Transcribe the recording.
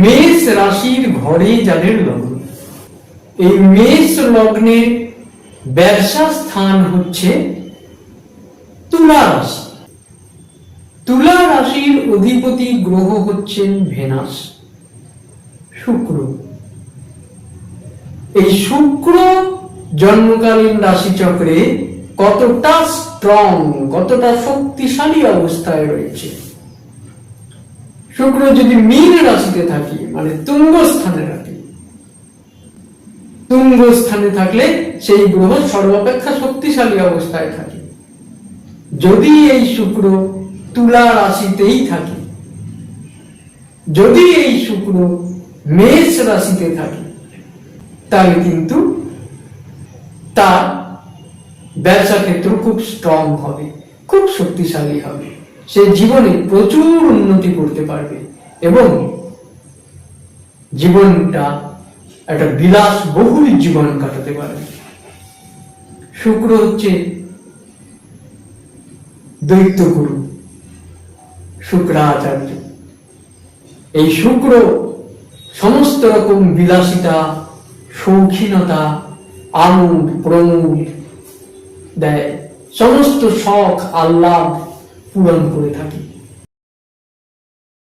মেষ রাশির ঘরে যাদের লগ্ন, এই মেষ লগ্নের ব্যবসা স্থান হচ্ছে তুলা রাশি। তুলা রাশির অধিপতি গ্রহ হচ্ছেন ভেনাস, শুক্র। এই শুক্র জন্মকালীন রাশিচক্রে কতটা স্ট্রং, কতটা শক্তিশালী অবস্থায় রয়েছে। শুক্র যদি মীন রাশিতে থাকে, মানে তুঙ্গ স্থানে থাকে, তুঙ্গ স্থানে থাকলে সেই গ্রহ সর্বাপেক্ষা শক্তিশালী অবস্থায় থাকে। যদি এই শুক্র তুলা রাশিতেই থাকে, যদি এই শুক্র মেষ রাশিতে থাকে, তাহলে কিন্তু তার ব্যবসা ক্ষেত্র খুব স্ট্রং হবে, খুব শক্তিশালী হবে। সে জীবনে প্রচুর উন্নতি করতে পারবে এবং জীবনটা একটা বিলাস বহুল জীবন কাটাতে পারবে। শুক্র হচ্ছে দৈত্যগুরু শুক্রাচার্য। এই শুক্র সমস্ত রকম বিলাসিতা, শৌখিনতা, আমোদ প্রমোদ দেয়, সমস্ত শখ আহ্লাদ পূরণ করে থাকে।